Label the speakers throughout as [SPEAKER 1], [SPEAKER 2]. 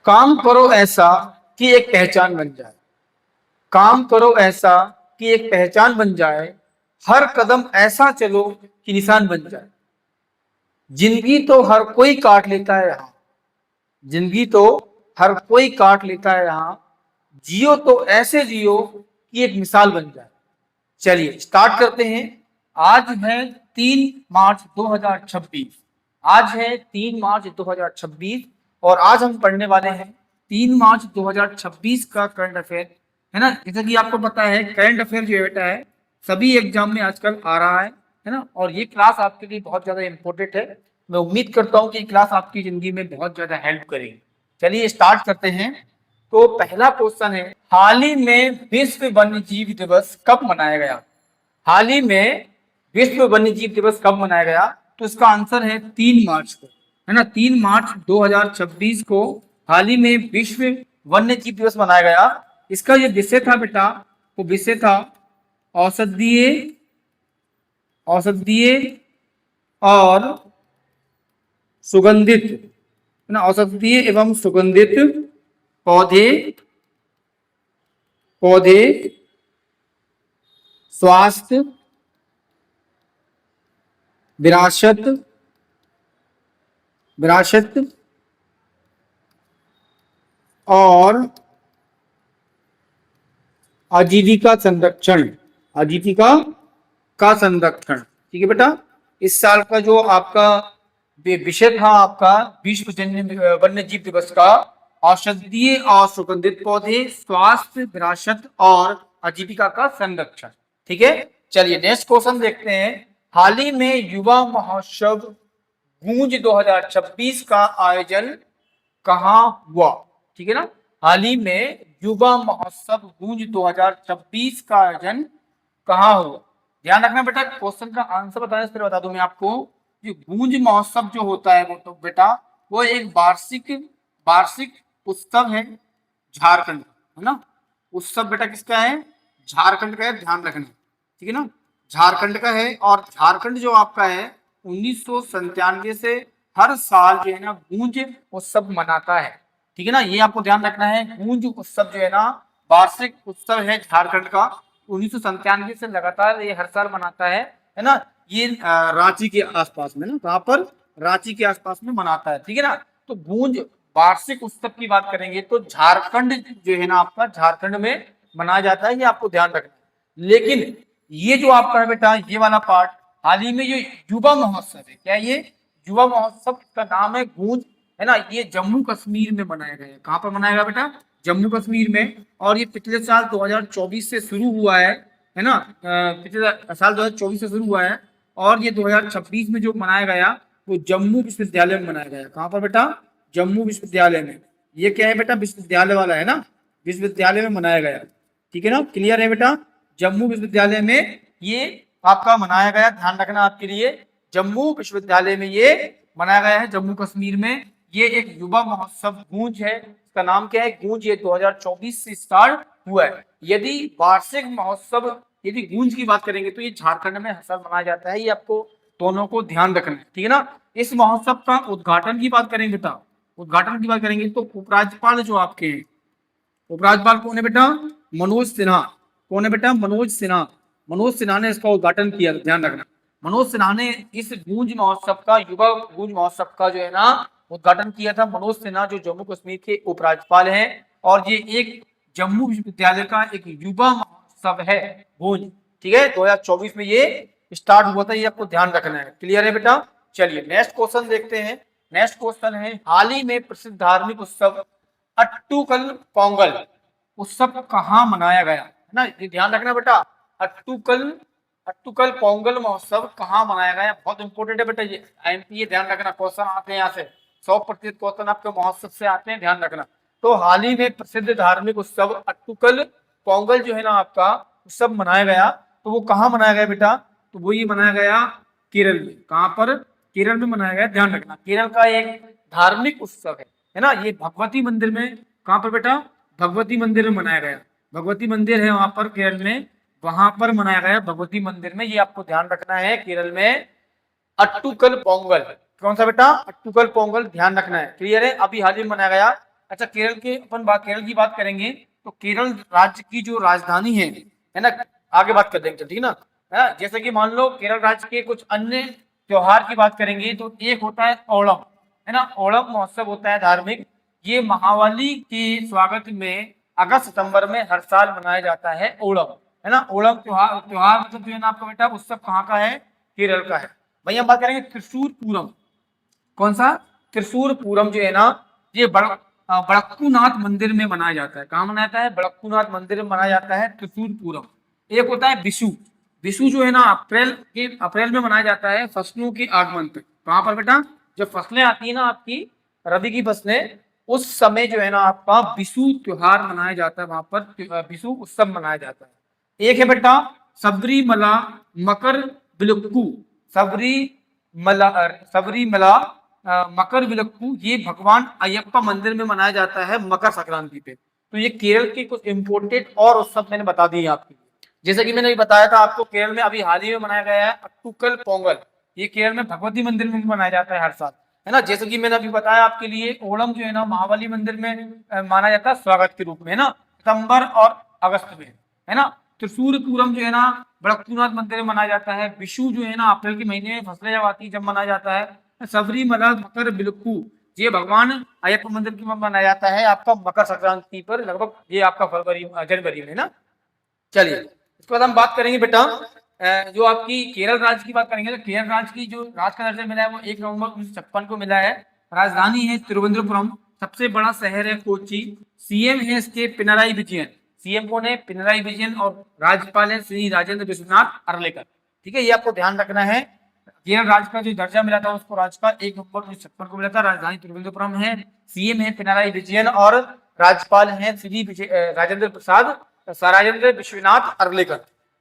[SPEAKER 1] काम करो ऐसा कि एक पहचान बन जाए। काम करो ऐसा कि एक पहचान बन जाए। हर कदम ऐसा चलो कि निशान बन जाए। जिंदगी तो हर कोई काट लेता है यहाँ। जिंदगी तो हर कोई काट लेता है यहाँ। जियो तो ऐसे जियो कि एक मिसाल बन जाए। चलिए स्टार्ट करते हैं। आज है 3 मार्च 2026। आज है 3 मार्च 2026 और आज हम पढ़ने वाले हैं 3 मार्च 2026 का करंट अफेयर। है ना, जैसा कि आपको पता है करंट अफेयर जो बेटा है सभी एग्जाम में आजकल आ रहा है ना। और ये क्लास आपके लिए बहुत ज्यादा इंपॉर्टेंट है। मैं उम्मीद करता हूँ कि ये क्लास आपकी जिंदगी में बहुत ज्यादा हेल्प करेगी। चलिए स्टार्ट करते हैं। तो पहला क्वेश्चन है, हाल ही में विश्व वन्य जीव दिवस कब मनाया गया? हाल ही में विश्व वन्य जीव दिवस कब मनाया गया? तो इसका आंसर है 3 मार्च को। है ना, 3 मार्च 2026 को हाल ही में विश्व वन्य जीव दिवस मनाया गया। इसका जो विषय था बेटा, वो विषय था औषधीय औषधीय और सुगंधित, है ना, औषधीय एवं सुगंधित पौधे पौधे स्वास्थ्य विरासत विरासत और आजीविका संरक्षण। आजीविका का संरक्षण। ठीक है बेटा। इस साल का जो आपका विषय था आपका विश्व वन्य जीव दिवस का औषधीय और सुगंधित पौधे, स्वास्थ्य विरासत और आजीविका का संरक्षण। ठीक है। चलिए नेक्स्ट क्वेश्चन देखते हैं। हाल ही में युवा महोत्सव गूंज 2026 का आयोजन कहाँ हुआ? ठीक है ना। हाल ही में युवा महोत्सव गूंज 2026 का आयोजन कहाँ हुआ? ध्यान रखना बेटा, क्वेश्चन का आंसर बताने से पहले बता दूं मैं आपको, जो गूंज महोत्सव जो होता है वो तो बेटा वो एक वार्षिक वार्षिक उत्सव है झारखंड का, है ना। उत्सव बेटा किसका है? झारखंड का है, ध्यान रखना। ठीक है ना, झारखंड का है। और झारखंड जो आपका है 1997 से हर साल जो है ना गूंज उत्सव मनाता है। ठीक है ना, ये आपको ध्यान रखना है। गूंज उत्सव जो है ना वार्षिक उत्सव है झारखंड का, 1997 से लगातार ये हर साल मनाता है ना। ये रांची के आसपास में ना, कहाँ पर? रांची के आसपास में मनाता है। ठीक है ना। तो गूंज वार्षिक उत्सव की बात करेंगे तो झारखंड जो है ना आपका झारखंड में मनाया जाता है, ये आपको ध्यान रखना है। लेकिन ये जो आपका है बेटा ये वाला पार्ट, हाल ही में जो युवा महोत्सव है, क्या ये युवा महोत्सव का नाम है गूंज, है ना, ये जम्मू कश्मीर में मनाया गया है। कहाँ पर मनाया गया बेटा? जम्मू कश्मीर में। और ये पिछले साल 2024 से शुरू हुआ है ना। पिछले साल 2024 से शुरू हुआ है और ये 2026 में जो मनाया गया वो जम्मू विश्वविद्यालय में मनाया गया। कहाँ पर बेटा? जम्मू विश्वविद्यालय में। ये क्या है बेटा? विश्वविद्यालय वाला है ना, विश्वविद्यालय में मनाया गया। ठीक है ना, क्लियर है बेटा? जम्मू विश्वविद्यालय में ये आपका मनाया गया, ध्यान रखना आपके लिए। जम्मू विश्वविद्यालय में ये मनाया गया है, जम्मू कश्मीर में। ये एक युवा महोत्सव गूंज है, इसका नाम क्या है? गूंज। ये 2024 से स्टार्ट हुआ है। यदि वार्षिक महोत्सव यदि गूंज की बात करेंगे तो ये झारखंड में हर साल मनाया जाता है। ये आपको दोनों को ध्यान रखना है। ठीक है ना। इस महोत्सव का उद्घाटन की बात करेंगे बेटा, उद्घाटन की बात करेंगे तो उपराज्यपाल जो आपके हैं, उपराज्यपाल कौन है बेटा? मनोज सिन्हा। कौन है बेटा? मनोज सिन्हा। मनोज सिन्हा ने इसका उद्घाटन किया, ध्यान रखना। मनोज सिन्हा ने इस गूंज महोत्सव का, युवा गूंज महोत्सव का जो है ना उद्घाटन किया था। मनोज सिन्हा जो जम्मू कश्मीर के उपराज्यपाल हैं। और ये एक जम्मू विश्वविद्यालय का एक युवा महोत्सव है गूंज। ठीक है, 2024 में ये स्टार्ट हुआ था, ये आपको ध्यान रखना है। क्लियर है बेटा? चलिए नेक्स्ट क्वेश्चन देखते हैं। नेक्स्ट क्वेश्चन है, हाल ही में प्रसिद्ध धार्मिक उत्सव अट्टूकल पोंगल उत्सव कहाँ मनाया गया? है ना, ये ध्यान रखना बेटा। अट्टूकल अट्टूकल पोंगल महोत्सव कहाँ मनाया गया? बहुत इंपॉर्टेंट है बेटा ये। आईएमपी, ध्यान रखना, क्वेश्चन आते हैं यहाँ से 100% क्वेश्चन आपके महोत्सव से आते हैं, ध्यान रखना। तो हाल ही में प्रसिद्ध धार्मिक उत्सव अट्टूकल पोंगल जो है ना आपका उत्सव मनाया गया, तो वो कहाँ मनाया गया बेटा? तो वो ये मनाया गया केरल में। कहाँ पर? केरल में मनाया गया, ध्यान रखना। केरल का एक धार्मिक उत्सव है ना, ये भगवती मंदिर में। कहाँ पर बेटा? भगवती मंदिर में मनाया गया। भगवती मंदिर है वहां पर केरल में, वहां पर मनाया गया भगवती मंदिर में। ये आपको ध्यान रखना है, केरल में अट्टूकल पोंगल। कौन सा बेटा? अट्टूकल पोंगल, ध्यान रखना है। क्लियर है? अभी हाल ही में मनाया गया अच्छा केरल के अपन केरल की बात करेंगे तो केरल राज्य की जो राजधानी है ना, आगे बात कर देंगे ठीक है ना। है जैसे कि मान लो केरल राज्य के कुछ अन्य त्योहार की बात करेंगे तो एक होता है ओणम, है ना, ओणम महोत्सव होता है धार्मिक। ये महावाली के स्वागत में अगस्त सितंबर में हर साल मनाया जाता है ओणम, है ना। ओणम त्योहार त्योहार मतलब जो है ना आपका बेटा उत्सव कहाँ का है, केरल का है। भाई हम बात करेंगे त्रिशूर पूरम, कौन सा, त्रिशूर पूरम जो है ना ये बड़क्कूनाथ मंदिर में मनाया जाता है। कहाँ मनाया जाता है, बड़क्कूनाथ मंदिर में मनाया जाता है त्रिशूर पूरम। एक होता है विशु, विशु जो है ना अप्रैल में मनाया जाता है फसलों के आगमन तक। कहाँ पर बेटा, जब फसलें आती है ना आपकी रबी की फसलें, उस समय जो है ना आपका विशु त्योहार मनाया जाता है, वहां पर विशु उत्सव मनाया जाता है। एक है बेटा सबरीमला मकर विलक्कू, सबरीमला मकर विलक्कू, ये भगवान अयप्पा मंदिर में मनाया जाता है मकर संक्रांति पे। तो ये केरल की कुछ इंपोर्टेड और उत्सव मैंने बता दिए आपके लिए। जैसे कि मैंने अभी बताया था आपको, केरल में अभी हाल ही में मनाया गया है अट्टुकल पोंगल, ये केरल में भगवती मंदिर में भी मनाया जाता है हर साल, है ना। जैसे कि मैंने अभी बताया आपके लिए ओणम जो है ना महाबली मंदिर में माना जाता है स्वागत के रूप में, है ना, सितंबर और अगस्त में, है ना। त्रिशूर पूरम जो है ना बड़क्कूनाथ मंदिर में मनाया जाता है। विशु जो है ना अप्रैल के महीने में फसलें जब आती है जब मनाया जाता है। सबरीमला मकर विलक्कू ये भगवान अयप्पा मंदिर की मनाया जाता है आपका मकर संक्रांति पर, लगभग ये आपका जनवरी में ना। चलिए इसके बाद हम बात करेंगे बेटा जो आपकी केरल राज्य की बात करेंगे तो केरल राज्य की जो राज्य का दर्जा मिला है वो 1 नवंबर 1956 को मिला है। राजधानी है तिरुवनंतपुरम, सबसे बड़ा शहर है कोची, सीएम है इसके पिनराई विजयन, सीएम कौन है, पिनराई विजयन, और राज्यपाल है श्री राजेंद्र विश्वनाथ अर्लेकर। ठीक है, ये आपको ध्यान रखना है। केरल राज्य का जो दर्जा मिला था उसको राज्य का 1 नवंबर 1956 को मिला था। राजधानी तिरुवनंतपुरम है, सीएम है पिनराई विजयन और राज्यपाल है श्री राजेंद्र विश्वनाथ अर्लेकर।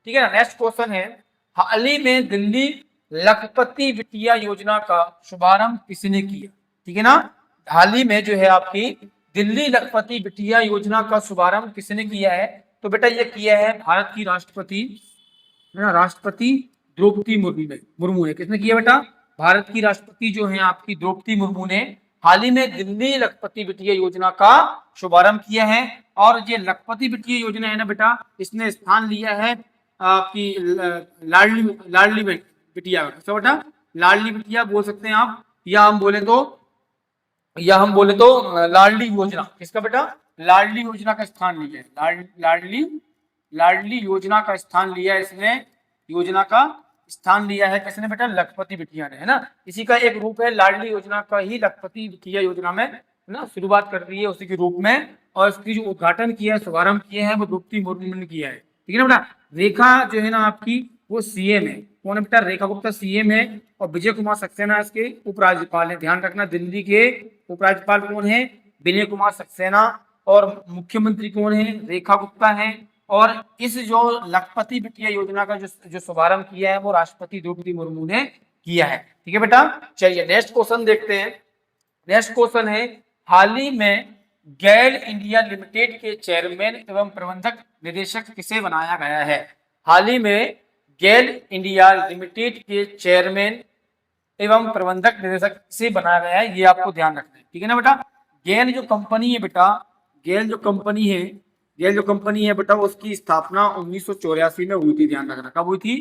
[SPEAKER 1] ठीक है ना। नेक्स्ट क्वेश्चन है, हाल ही में दिल्ली लखपति बिटिया योजना का शुभारंभ किसने किया। ठीक है ना, हाल ही में जो है आपकी दिल्ली लखपति बिटिया योजना का शुभारंभ किसने किया है, तो बेटा ये किया है भारत की राष्ट्रपति, है ना, राष्ट्रपति द्रौपदी मुर्मू ने। किसने किया बेटा, भारत की राष्ट्रपति जो है आपकी द्रौपदी मुर्मू ने हाल ही में दिल्ली लखपति बिटिया योजना का शुभारंभ किया है। और ये लखपति बिटिया योजना है ना बेटा, इसने स्थान लिया है आपकी लाडली लाडली बिटिया का। तो बेटा लाडली बिटिया बोल सकते हैं आप, या हम बोले तो लाडली योजना, किसका बेटा, लाडली योजना का स्थान लिया है, लाडली योजना का स्थान लिया है इसने, योजना का स्थान लिया है किसने बेटा, लखपति बिटिया ने, है ना। इसी का एक रूप है लाडली योजना का ही लखपति बिटिया योजना में ना शुरुआत कर रही है उसी के रूप में, और इसकी जो उद्घाटन किया है शुभारंभ किया है वो द्रौपदी मुर्मू ने किया है। ठीक है ना बेटा। रेखा जो है ना आपकी वो सीएम है, कौन है बेटा, रेखा गुप्ता सीएम है, और विजय कुमार सक्सेना इसके उपराज्यपाल है। ध्यान रखना दिल्ली के उपराज्यपाल कौन है, विनय कुमार सक्सेना, और मुख्यमंत्री कौन है, रेखा गुप्ता है। और इस जो लखपति बिटिया योजना का जो शुभारंभ किया है वो राष्ट्रपति द्रौपदी मुर्मू ने किया है। ठीक है बेटा। चलिए नेक्स्ट क्वेश्चन देखते हैं। नेक्स्ट क्वेश्चन है, हाल ही में गैल इंडिया लिमिटेड के चेयरमैन एवं प्रबंधक निदेशक किसे बनाया गया है। हाल ही में गैल इंडिया लिमिटेड के चेयरमैन एवं प्रबंधक निदेशक किसे बनाया गया है, ये आपको ध्यान रखना है। ठीक है ना बेटा। गैल जो कंपनी है बेटा, गैल जो कंपनी है बेटा, उसकी स्थापना 1984 में हुई थी। ध्यान रखना कब हुई थी,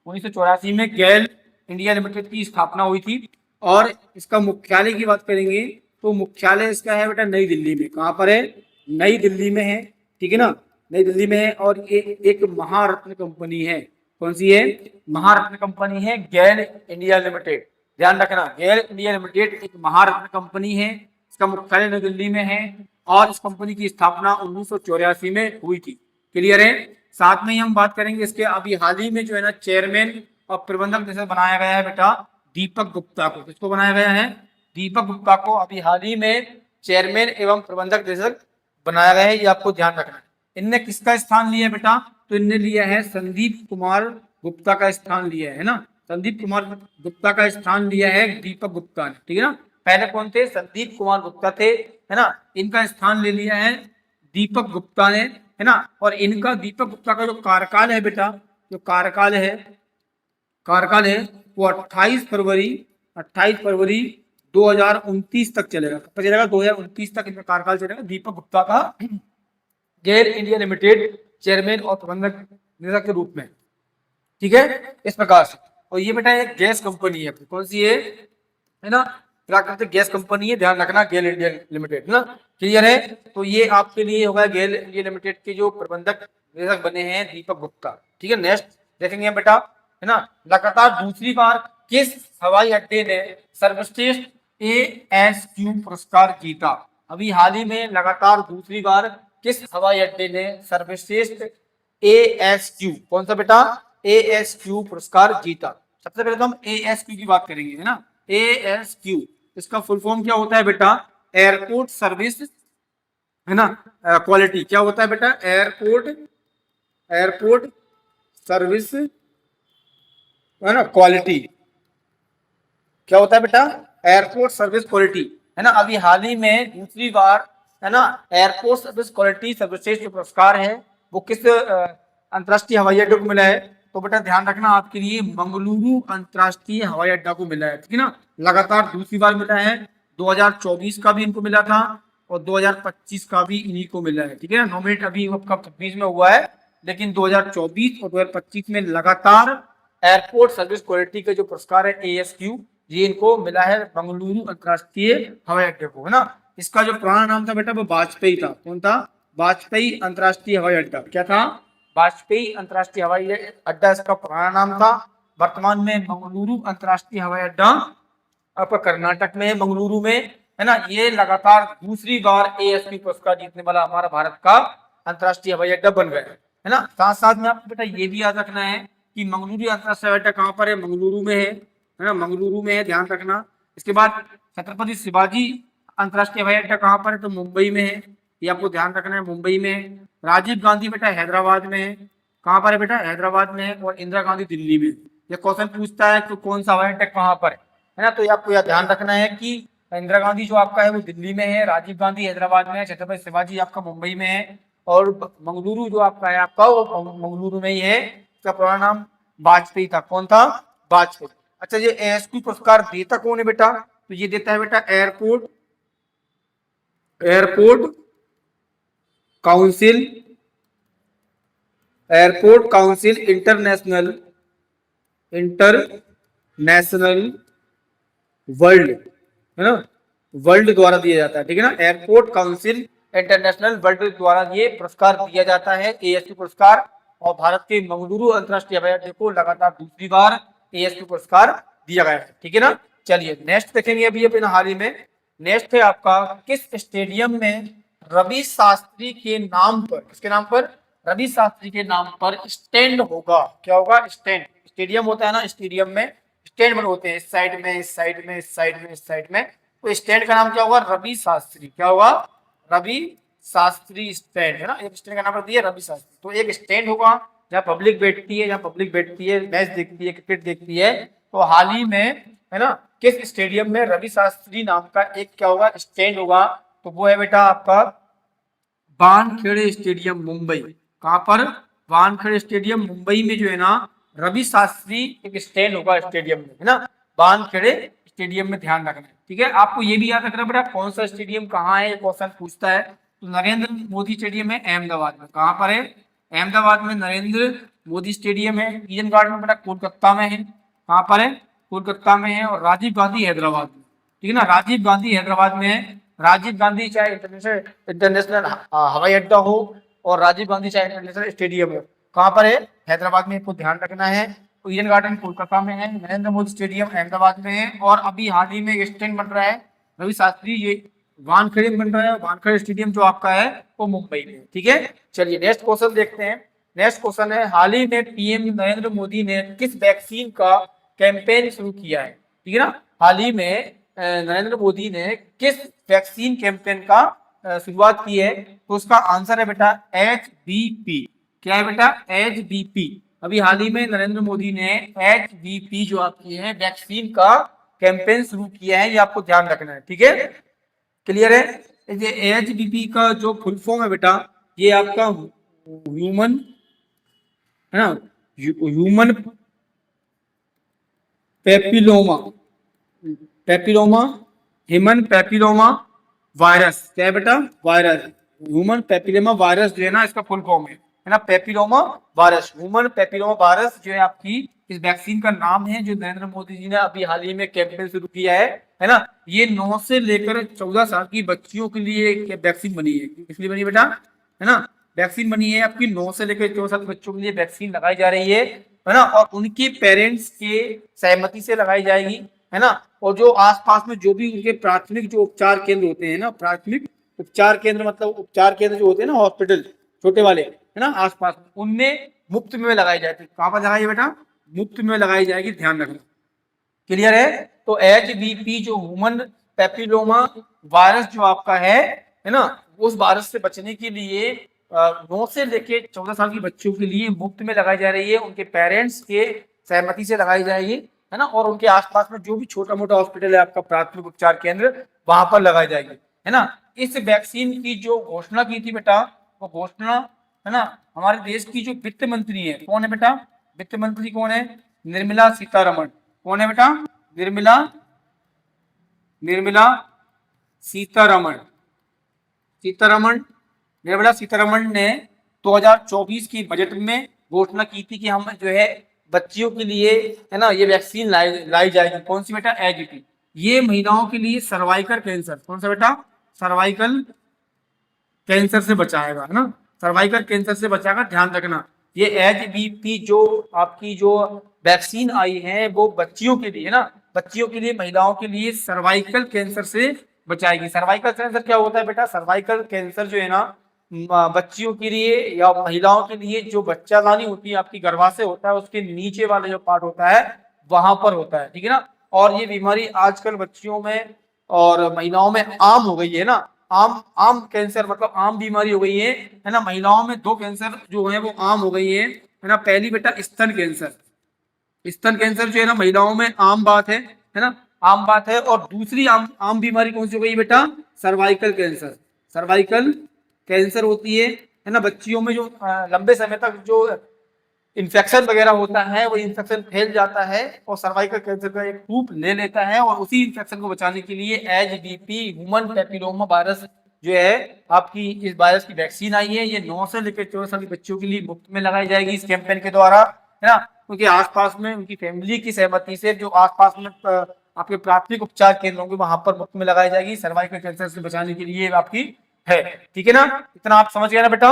[SPEAKER 1] 1984 में गैल इंडिया लिमिटेड की स्थापना हुई थी। और इसका मुख्यालय की बात करेंगे तो मुख्यालय इसका है बेटा नई दिल्ली में। कहाँ पर है, नई दिल्ली में है। ठीक है ना, नई दिल्ली में है। और ये एक महारत्न कंपनी है, कौन सी है, महारत्न कंपनी है गैल इंडिया लिमिटेड। ध्यान रखना गैल इंडिया लिमिटेड एक महारत्न कंपनी है, इसका मुख्यालय नई दिल्ली में है, और इस कंपनी की स्थापना 1984 में हुई थी। क्लियर है। साथ में ही हम बात करेंगे इसके अभी हाल ही में जो है ना चेयरमैन और प्रबंधक निदेशक बनाया गया है बेटा दीपक गुप्ता को। किसको बनाया गया है, दीपक गुप्ता को अभी हाल ही में चेयरमैन एवं प्रबंधक निदेशक बनाया गया है, ये आपको ध्यान रखना है। इनने किसका स्थान लिया बेटा, तो इनने लिया है संदीप कुमार गुप्ता का स्थान लिया है ना, संदीप कुमार गुप्ता का स्थान लिया है दीपक गुप्ता ने। ठीक है ना, पहले कौन थे, संदीप कुमार गुप्ता थे, है ना, इनका स्थान ले लिया है दीपक गुप्ता ने, है ना। और इनका दीपक गुप्ता का जो कार्यकाल है बेटा, जो कार्यकाल है वो 28 फरवरी 2029 तक चलेगा। कब तक चलेगा? 2029 तक इनका कार्यकाल चलेगा। दीपक गुप्ता का गेल इंडिया लिमिटेड चेयरमैन और प्रबंधक निदेशक के रूप में, ठीक है, इस प्रकार से। और ये बेटा एक गैस कंपनी है, कौन सी है ना, प्राकृतिक गैस कंपनी है, ध्यान रखना, गेल इंडिया लिमिटेड, है ना, क्लियर है। तो ये आपके लिए होगा गेल इंडिया लिमिटेड के जो प्रबंधक निदेशक बने हैं दीपक गुप्ता, ठीक है। नेक्स्ट देखेंगे बेटा, है ना, लगातार दूसरी बार किस हवाई अड्डे ने सर्वश्रेष्ठ ASQ पुरस्कार जीता? अभी हाल ही में लगातार दूसरी बार किस हवाई अड्डे ने सर्वश्रेष्ठ ASQ, कौन सा बेटा, ASQ पुरस्कार जीता? सबसे पहले तो हम ASQ की बात करेंगे, है ना। ASQ इसका फुल फॉर्म क्या होता है बेटा? एयरपोर्ट सर्विस, है ना, क्वालिटी। क्या होता है बेटा? एयरपोर्ट सर्विस, है ना, क्वालिटी। क्या होता है बेटा? एयरपोर्ट सर्विस क्वालिटी, है ना। अभी हाल ही में दूसरी बार, है ना, एयरपोर्ट सर्विस क्वालिटी सर्वश्रेष्ठ पुरस्कार है वो किस अंतरराष्ट्रीय हवाई अड्डे को मिला है? तो बेटा ध्यान रखना, आपके लिए मंगलुरु अंतरराष्ट्रीय हवाई अड्डा को मिला है, ठीक है ना। लगातार दूसरी बार मिला है। 2024 का भी इनको मिला था और 2025 का भी इन्हीं को मिला है, ठीक है ना। नॉमिनेट अभी आपका 26 में हुआ है, लेकिन 2024 और 2025 में लगातार एयरपोर्ट सर्विस क्वालिटी का जो पुरस्कार है ASQ, ये इनको मिला है मंगलुरु अंतरराष्ट्रीय हवाई अड्डे को, है ना। इसका जो पुराना नाम था बेटा वो वाजपेयी था। कौन था? वाजपेयी अंतरराष्ट्रीय हवाई अड्डा। क्या था? वाजपेयी अंतरराष्ट्रीय हवाई अड्डा इसका पुराना नाम था। वर्तमान में मंगलुरु अंतरराष्ट्रीय हवाई अड्डा आपका कर्नाटक में है, मंगलुरु में, है ना। ये लगातार दूसरी बार ASQ पुरस्कार जीतने वाला हमारा भारत का अंतरराष्ट्रीय हवाई अड्डा बन गया है ना। साथ साथ में आपको बेटा ये भी याद रखना है कि मंगलुरु अंतरराष्ट्रीय हवाई अड्डा कहाँ पर है? मंगलुरु में है ना, मंगलुरु में है, ध्यान रखना। इसके बाद छत्रपति शिवाजी अंतरराष्ट्रीय हवाई अड्डा कहाँ पर है? तो मुंबई में है, ये आपको ध्यान रखना है, मुंबई में है। राजीव गांधी बेटा हैदराबाद में है। कहाँ पर है बेटा? हैदराबाद में है। और इंदिरा गांधी दिल्ली में। ये क्वेश्चन पूछता है कि कौन सा हवाई अड्डा कहाँ पर है ना, तो आपको यह ध्यान रखना है कि इंदिरा गांधी जो आपका है वो दिल्ली में है, राजीव गांधी हैदराबाद में है, छत्रपति शिवाजी आपका मुंबई में है, और मंगलुरु जो आपका है आपका वो मंगलुरु में ही है। इसका पुराना नाम वाजपेयी था। कौन था? वाजपेयी। अच्छा, ये ASQ पुरस्कार देता कौन है बेटा? तो ये देता है बेटा एयरपोर्ट काउंसिल, इंटरनेशनल वर्ल्ड, है ना, वर्ल्ड द्वारा दिया जाता है, ठीक है ना। एयरपोर्ट काउंसिल इंटरनेशनल वर्ल्ड द्वारा ये पुरस्कार दिया जाता है, ASQ पुरस्कार। और भारत के मंगलुरु अंतरराष्ट्रीय हवाई अड्डे को लगातार दूसरी बार ASQ पुरस्कार दिया गया है, ठीक है ना। चलिए नेक्स्ट देखेंगे अभी अपने हाल ही में। नेक्स्ट है आपका, किस स्टेडियम में रवि शास्त्री के नाम पर, किसके नाम पर? रवि शास्त्री के नाम पर स्टैंड होगा। क्या होगा? स्टैंड। स्टेडियम होता है ना, स्टेडियम में स्टैंड बने होते हैं, इस साइड में, इस साइड में, इस साइड में, इस साइड में। तो स्टैंड का नाम क्या होगा? रवि शास्त्री। क्या होगा? रवि शास्त्री स्टैंड, है ना। एक स्टैंड का नाम रख दिया रवि शास्त्री। तो एक स्टैंड होगा जहाँ पब्लिक बैठती है, मैच देखती है, क्रिकेट देखती है। तो हाल ही में, है ना, किस स्टेडियम में रवि शास्त्री नाम का एक क्या होगा? स्टैंड होगा। तो वो है बेटा आपका वानखेड़े स्टेडियम, मुंबई। कहां पर? वानखेड़े स्टेडियम मुंबई में जो है ना, रवि शास्त्री एक स्टैंड होगा स्टेडियम में, है ना, वानखेड़े स्टेडियम में, ध्यान रखना है, ठीक है। आपको ये भी याद रखना बेटा कौन सा स्टेडियम कहाँ है, क्वेश्चन पूछता है। तो नरेंद्र मोदी स्टेडियम है अहमदाबाद में। कहाँ पर है? अहमदाबाद में नरेंद्र मोदी स्टेडियम है। ईडन गार्डन बेटा कोलकाता में है। कहाँ पर है? कोलकाता में है। और राजीव गांधी हैदराबाद में, ठीक है ना, राजीव गांधी हैदराबाद में है। राजीव गांधी चाहे इंटरनेशनल हवाई अड्डा हो और राजीव गांधी चाहे इंटरनेशनल स्टेडियम हो, कहाँ पर है? हैदराबाद में, आपको ध्यान रखना है। तो ईडन गार्डन कोलकाता में है, नरेंद्र मोदी स्टेडियम अहमदाबाद में है। और अभी हाल ही में एक स्टैंड बन रहा है रवि शास्त्री, ये वानखेड़े में बन रहा है। वानखेड़े स्टेडियम जो आपका है वो मुंबई में, ठीक है। चलिए नेक्स्ट क्वेश्चन देखते हैं। नेक्स्ट क्वेश्चन है, हाल ही में PM नरेंद्र मोदी ने किस वैक्सीन का कैंपेन शुरू किया है? ठीक है ना, हाल ही में नरेंद्र मोदी ने किस वैक्सीन कैंपेन का शुरुआत की है? तो उसका आंसर है बेटा HVP। क्या है बेटा? HVP। अभी हाल ही में नरेंद्र मोदी ने HVP जो आपकी है वैक्सीन का कैंपेन शुरू किया है, ये आपको ध्यान रखना है, ठीक है। क्लियर है? ये HVP का जो फुल फॉर्म है बेटा, ये आपका ह्यूमन, है ना, human papilloma human papilloma virus. क्या है बेटा? वायरस। ह्यूमन पैपिलोमा वायरस जो है ना, इसका फुल फॉर्म है ना, papilloma virus. Human papilloma virus जो है आपकी इस वैक्सीन का नाम है, जो नरेंद्र मोदी जी ने अभी हाल ही में कैंपेन शुरू किया है ना। ये 9 से लेकर 14 साल की बच्चियों के लिए वैक्सीन बनी है। किस लिए बनी बेटा? है ना, वैक्सीन बनी है आपकी 9 से लेकर 14 साल के बच्चों के लिए वैक्सीन लगाई जा रही है ना, और उनके पेरेंट्स के सहमति से लगाई जाएगी, है ना। और जो आसपास में जो भी उनके प्राथमिक जो उपचार केंद्र होते हैं ना, प्राथमिक उपचार केंद्र मतलब उपचार केंद्र जो होते हैं ना, हॉस्पिटल छोटे वाले, है ना, आसपास उनमें मुफ्त में लगाई जाती है। कहाँ पर लगाई बेटा? मुफ्त में लगाई जाएगी, ध्यान रखना। क्लियर है? तो HBV जो ह्यूमन पैपिलोमा वायरस जो आपका है ना, उस वायरस से बचने के लिए 9 से लेके 14 साल की बच्चों के लिए मुफ्त में लगाई जा रही है, उनके पेरेंट्स के सहमति से लगाई जाएगी, है ना, और उनके आसपास में जो भी छोटा मोटा हॉस्पिटल है आपका, प्राथमिक उपचार केंद्र, वहां पर लगाई जाएगी, है ना। इस वैक्सीन की जो घोषणा की थी बेटा, वो घोषणा, है ना, हमारे देश की जो वित्त मंत्री है, कौन है बेटा? वित्त मंत्री कौन है? निर्मला सीतारमण। कौन है बेटा? निर्मला सीतारमण। निर्मला सीतारमण ने 2024 की बजट में घोषणा की थी कि हम जो है बच्चियों के लिए, है ना, ये वैक्सीन लाई जाएगी। कौन सी बेटा? एचपीवी। ये महिलाओं के लिए सर्वाइकल कैंसर, कौन सा बेटा? सर्वाइकल कैंसर से बचाएगा, है ना, सर्वाइकल कैंसर से बचाएगा, ध्यान रखना। ये HBV जो आपकी जो वैक्सीन आई है वो बच्चियों के लिए, है ना, बच्चियों के लिए, महिलाओं के लिए सर्वाइकल कैंसर से बचाएगी। सर्वाइकल कैंसर क्या होता है बेटा? सर्वाइकल कैंसर जो है ना, बच्चियों के लिए या महिलाओं के लिए, जो बच्चादानी होती है आपकी गर्भाशय होता है, उसके नीचे वाला जो पार्ट होता है वहां पर होता है, ठीक है ना। और ये बीमारी आजकल बच्चियों में और महिलाओं में आम हो गई है ना, आम कैंसर मतलब आम बीमारी हो गई है ना। महिलाओं में 2 कैंसर जो है वो आम हो गई है ना। पहली बेटा स्तन कैंसर। स्तन कैंसर जो है ना महिलाओं में आम बात है ना, आम बात है। और दूसरी आम बीमारी कौन सी हो गई बेटा? Cervical cancer. सर्वाइकल कैंसर होती है ना, बच्चियों में जो लंबे समय तक जो इन्फेक्शन वगैरह होता है, वो इन्फेक्शन फैल जाता है और सर्वाइकल कैंसर का एक रूप ले लेता है, और उसी इन्फेक्शन को बचाने के लिए HBV ह्यूमन पैपिलोमा वायरस जो है आपकी, इस वायरस की वैक्सीन आई है। ये 9 से लेकर 14 साल के बच्चों के लिए मुफ्त में लगाई जाएगी इस कैंपेन के द्वारा, है ना। उनके आसपास में उनकी फैमिली की सहमति से जो आसपास में आपके प्राथमिक उपचार केंद्र होंगे वहां पर मुफ्त में लगाई जाएगी, सर्वाइकल कैंसर से बचाने के लिए आपकी है, ठीक है ना। इतना आप समझ गए ना बेटा?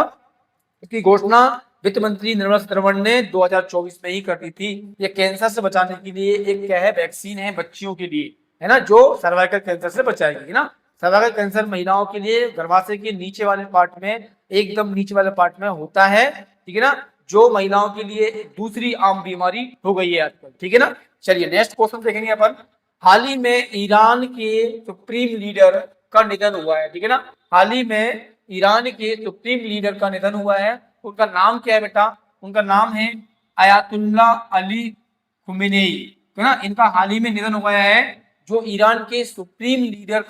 [SPEAKER 1] इसकी घोषणा वित्त मंत्री निर्मला सीतारमण ने 2024 में ही कर दी थी। ये कैंसर से बचाने के लिए एक क्या है? वैक्सीन है बच्चियों के लिए, है ना, जो सर्वाइकल कैंसर से बचाएगी, है ना। सर्वाइकल कैंसर महिलाओं के लिए गर्भाशय के नीचे वाले पार्ट में, एकदम नीचे वाले पार्ट में होता है, ठीक है ना, जो महिलाओं के लिए दूसरी आम बीमारी हो गई है आजकल, ठीक है ना। चलिए नेक्स्ट क्वेश्चन देखेंगे अपन। हाल ही में ईरान के सुप्रीम लीडर का निधन हुआ है, ठीक है ना। हाल ही में ईरान के सुप्रीम लीडर का निधन हुआ है। उनका नाम क्या है बेटा? उनका नाम है अयातुल्ला अली खुमेनेई, है ना। इनका हाल ही में निधन हुआ है। जो ईरान के सुप्रीम लीडर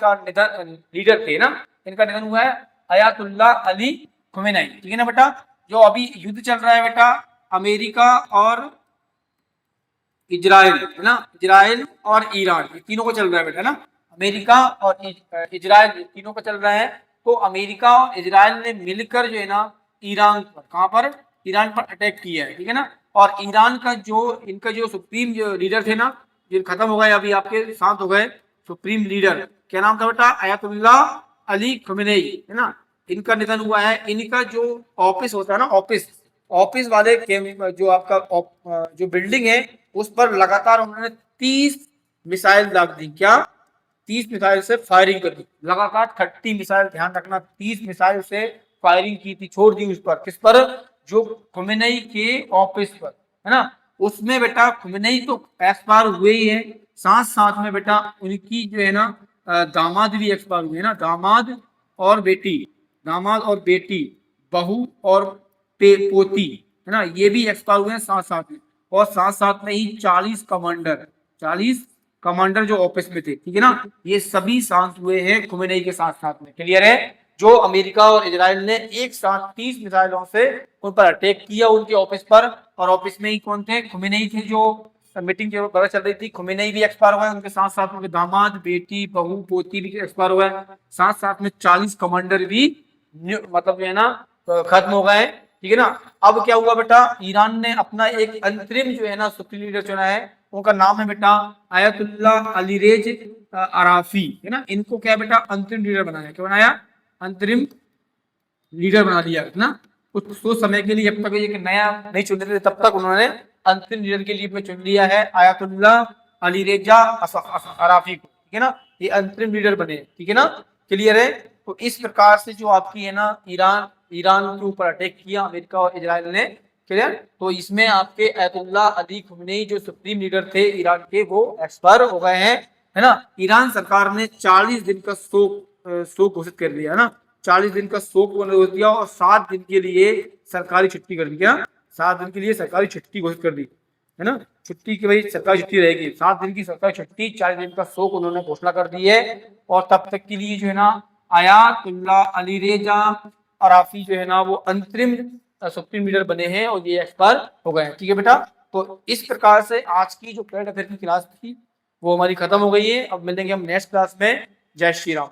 [SPEAKER 1] थे ना, इनका निधन हुआ है अयातुल्ला अली खुमेनेई, ठीक है ना बेटा। जो अभी युद्ध चल रहा है बेटा, अमेरिका और इजराइल, है ना, इजराइल और ईरान, ये तीनों को चल रहा है बेटा ना। अमेरिका और इजराइल तीनों का चल रहा है। तो अमेरिका और इजराइल ने मिलकर जो है ना ईरान पर, कहां पर? ईरान पर अटैक किया है, ठीक है ना। और ईरान का जो इनका जो सुप्रीम जो लीडर थे ना, जिन खत्म हो गए, अभी आपके साथ हो गए सुप्रीम लीडर, क्या नाम था बेटा? अयातुल्ला अली खमेनेई, है ना। इनका निधन हुआ है। इनका जो ऑफिस होता है ना, ऑफिस वाले जो आपका जो बिल्डिंग है, उस पर लगातार उन्होंने 30 मिसाइल दाग दी। क्या? 30 मिसाइल से फायरिंग कर दी लगातार, 30 मिसाइल, ध्यान रखना, 30 मिसाइल से फायरिंग की थी, छोड़ दी उस पर। किस पर? जो खुमेनेई के ऑफिस पर, है ना। उसमें बेटा खुमेनेई तो एक्सपायर हुए ही है, साथ साथ में बेटा उनकी जो है ना दामाद भी एक्सपायर हुए, ना, दामाद और बेटी, बहू और पोती, है ना, ये भी एक्सपायर हुए हैं साथ साथ में। और साथ साथ में ही 40 कमांडर जो ऑफिस में थे, ठीक है ना, ये सभी शांत हुए हैं खुमेनेई के साथ साथ में। क्लियर है? जो अमेरिका और इजराइल ने एक साथ 30 मिसाइलों से उन पर अटैक किया, उनके ऑफिस पर। और ऑफिस में ही कौन थे? खुमेनेई थे, जो मीटिंग जो पता चल रही थी, खुमेनी भी एक्सपायर हुआ है, उनके साथ साथ उनके दामाद, बेटी, बहू, पोती भी एक्सपायर हुआ है, साथ साथ में 40 कमांडर भी मतलब जो है ना खत्म हो गए, ठीक है ना। अब क्या हुआ बेटा, ईरान ने अपना एक अंतरिम जो है ना सुप्रीम लीडर चुना है, उनका नाम है बेटा आयतुल्लाह अलीरेज अराफी, है ना। इनको क्या बेटा अंतरिम लीडर बनाया, क्या बनाया, अंतरिम लीडर बना दिया ना। कुछ समय के लिए, जब तक एक नया नहीं चुन रहे तब तक उन्होंने अंतरिम लीडर के लिए चुन लिया है आयतुल्लाह अली रेजा अराफी को, ठीक है ना। ये अंतरिम लीडर बने, ठीक है ना, क्लियर है। तो इस प्रकार से जो आपकी है ना ईरान के ऊपर अटैक किया अमेरिका और इजराइल ने, क्लियर। तो इसमें आपके आयतुल्लाह अली खुमैनी जो सुप्रीम लीडर थे ईरान के, वो एक्सपायर हो गए हैं, है ना। ईरान सरकार ने 40 दिन का शोक घोषित कर दिया, है ना। 40 दिन का शोक घोषित दिया और 7 दिन के लिए सरकारी छुट्टी कर दिया, 7 दिन के लिए सरकारी छुट्टी घोषित कर दी, है ना। छुट्टी की भाई सरकारी छुट्टी रहेगी, 7 दिन की सरकारी छुट्टी, 40 दिन का शोक उन्होंने घोषणा कर दी है। और तब तक के लिए जो है ना आयतुल्लाह अली रेजा अराफी जो है ना वो अंतरिम सुप्रीम लीडर बने हैं और ये एक्सपायर हो गए हैं, ठीक है बेटा। तो इस प्रकार से आज की जो करंट अफेयर की क्लास थी वो हमारी खत्म हो गई है। अब मिलेंगे हम नेक्स्ट क्लास में। जय श्री राम।